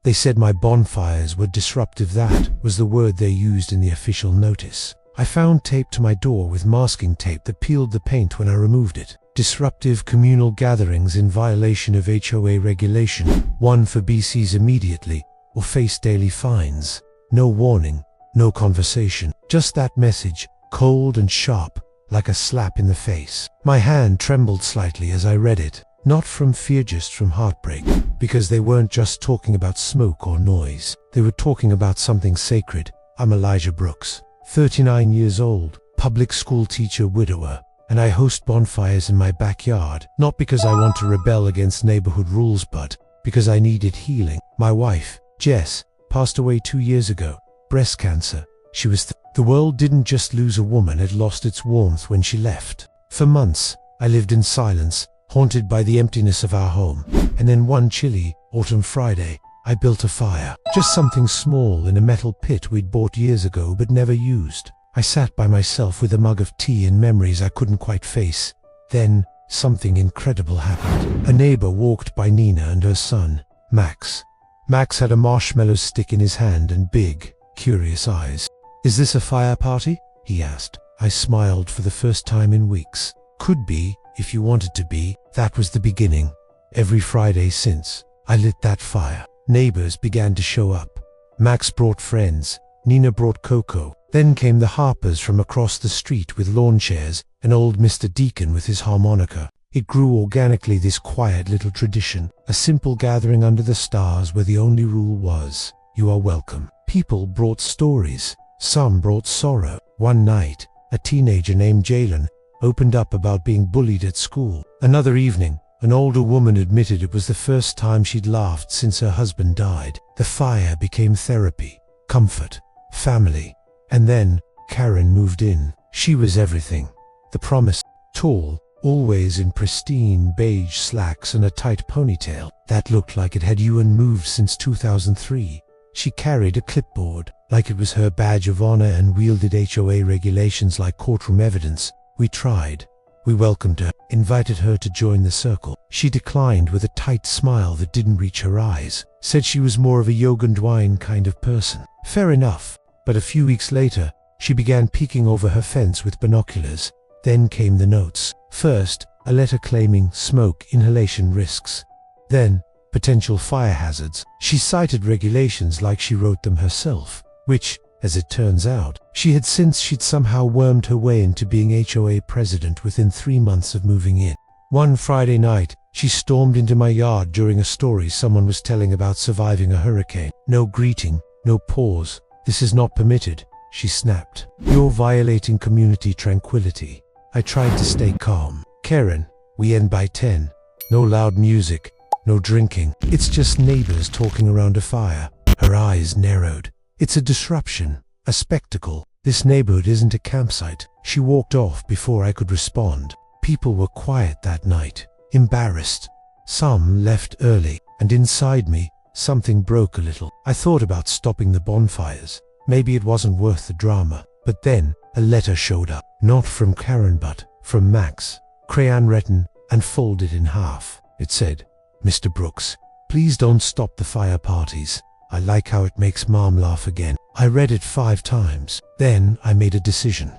They said my bonfires were disruptive. That was the word they used in the official notice. I found tape to my door with masking tape that peeled the paint when I removed it. Disruptive communal gatherings in violation of HOA regulation, 1 for BCs immediately, or face daily fines. No warning, no conversation, just that message, cold and sharp, like a slap in the face. My hand trembled slightly as I read it, not from fear, just from heartbreak, because they weren't just talking about smoke or noise. They were talking about something sacred. I'm Elijah Brooks, 39 years old, public school teacher, widower, and I host bonfires in my backyard, not because I want to rebel against neighborhood rules, but because I needed healing. My wife, Jess, passed away 2 years ago, breast cancer. She was the world didn't just lose a woman, it lost its warmth when she left. For months, I lived in silence, haunted by the emptiness of our home. And then one chilly autumn Friday, I built a fire. Just something small in a metal pit we'd bought years ago but never used. I sat by myself with a mug of tea and memories I couldn't quite face. Then, something incredible happened. A neighbor walked by, Nina and her son, Max. Max had a marshmallow stick in his hand and big, curious eyes. "Is this a fire party?" he asked. I smiled for the first time in weeks. "Could be, if you wanted to be." That was the beginning. Every Friday since, I lit that fire. Neighbors began to show up. Max brought friends. Nina brought cocoa. Then came the Harpers from across the street with lawn chairs, and old Mr. Deacon with his harmonica. It grew organically, this quiet little tradition, a simple gathering under the stars where the only rule was, you are welcome. People brought stories. Some brought sorrow. One night, a teenager named Jalen opened up about being bullied at school. Another evening, an older woman admitted it was the first time she'd laughed since her husband died. The fire became therapy, comfort, family. And then, Karen moved in. She was everything. The promise. Tall, always in pristine beige slacks and a tight ponytail that looked like it had moved since 2003. She carried a clipboard, like it was her badge of honor, and wielded HOA regulations like courtroom evidence. We tried. We welcomed her, invited her to join the circle. She declined with a tight smile that didn't reach her eyes, said she was more of a Yogendwine kind of person. Fair enough. But a few weeks later, she began peeking over her fence with binoculars. Then came the notes. First, a letter claiming smoke inhalation risks. Then, potential fire hazards. She cited regulations like she wrote them herself, which, as it turns out, she'd somehow wormed her way into being HOA president within 3 months of moving in. One Friday night, she stormed into my yard during a story someone was telling about surviving a hurricane. No greeting, no pause. "This is not permitted," she snapped. "You're violating community tranquility." I tried to stay calm. "Karen, we end by 10. No loud music, no drinking. It's just neighbors talking around a fire." Her eyes narrowed. "It's a disruption, a spectacle. This neighborhood isn't a campsite." She walked off before I could respond. People were quiet that night, embarrassed. Some left early, and inside me, something broke a little. I thought about stopping the bonfires. Maybe it wasn't worth the drama. But then, a letter showed up. Not from Karen, but from Max. Crayon written and folded in half. It said, "Mr. Brooks, please don't stop the fire parties. I like how it makes Mom laugh again." I read it 5 times. Then I made a decision.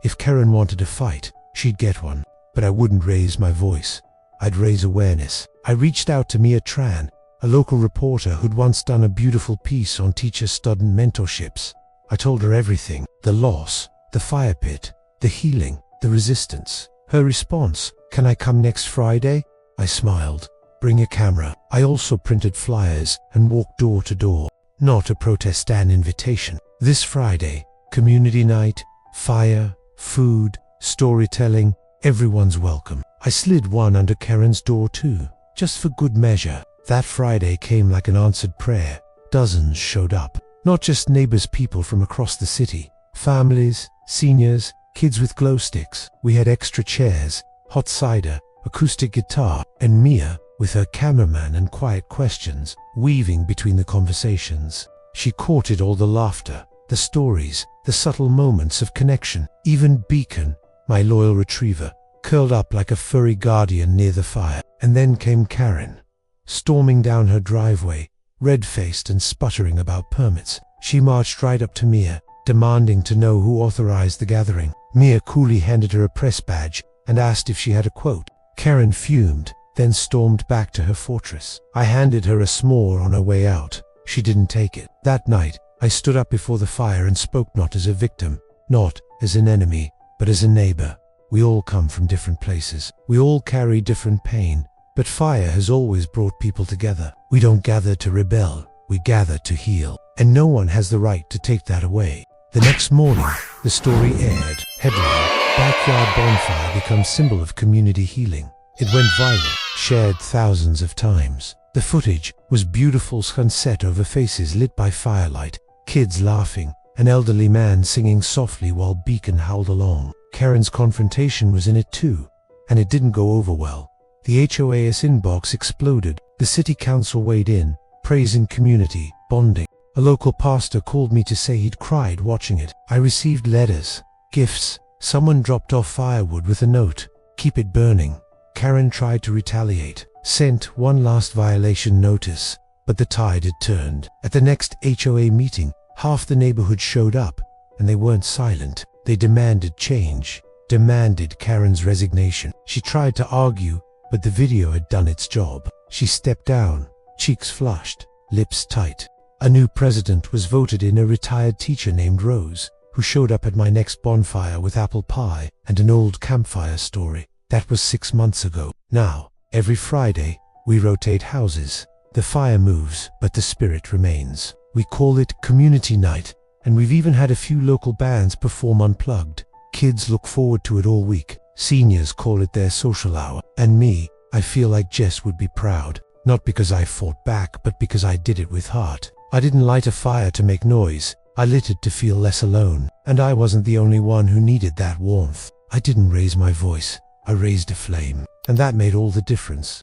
If Karen wanted a fight, she'd get one. But I wouldn't raise my voice. I'd raise awareness. I reached out to Mia Tran, a local reporter who'd once done a beautiful piece on teacher-student mentorships. I told her everything. The loss, the fire pit, the healing, the resistance. Her response, "Can I come next Friday?" I smiled. "Bring a camera." I also printed flyers and walked door to door. Not a protest, an invitation. This Friday, community night, fire, food, storytelling, everyone's welcome. I slid one under Karen's door too, just for good measure. That Friday came like an answered prayer. Dozens showed up. Not just neighbors, people from across the city. Families, seniors, kids with glow sticks. We had extra chairs, hot cider, acoustic guitar, and Mia, with her cameraman and quiet questions, weaving between the conversations. She courted all the laughter, the stories, the subtle moments of connection. Even Beacon, my loyal retriever, curled up like a furry guardian near the fire. And then came Karen, storming down her driveway, red-faced and sputtering about permits. She marched right up to Mia, demanding to know who authorized the gathering. Mia coolly handed her a press badge and asked if she had a quote. Karen fumed, then stormed back to her fortress. I handed her a s'more on her way out. She didn't take it. That night, I stood up before the fire and spoke not as a victim, not as an enemy, but as a neighbor. We all come from different places. We all carry different pain, but fire has always brought people together. We don't gather to rebel, we gather to heal, and no one has the right to take that away. The next morning, the story aired. Headline: Backyard bonfire becomes symbol of community healing. It went viral, shared thousands of times. The footage was beautiful sunset over faces lit by firelight, kids laughing, an elderly man singing softly while Beacon howled along. Karen's confrontation was in it too, and it didn't go over well. The HOA's inbox exploded. The city council weighed in, praising community bonding. A local pastor called me to say he'd cried watching it. I received letters, gifts. Someone dropped off firewood with a note, "Keep it burning." Karen tried to retaliate, sent one last violation notice, but the tide had turned. At the next HOA meeting, half the neighborhood showed up, and they weren't silent. They demanded change, demanded Karen's resignation. She tried to argue, but the video had done its job. She stepped down, cheeks flushed, lips tight. A new president was voted in, a retired teacher named Rose, who showed up at my next bonfire with apple pie and an old campfire story. That was 6 months ago. Now, every Friday, we rotate houses. The fire moves, but the spirit remains. We call it Community Night, and we've even had a few local bands perform unplugged. Kids look forward to it all week. Seniors call it their social hour. And me, I feel like Jess would be proud. Not because I fought back, but because I did it with heart. I didn't light a fire to make noise. I lit it to feel less alone. And I wasn't the only one who needed that warmth. I didn't raise my voice. I raised a flame. And that made all the difference.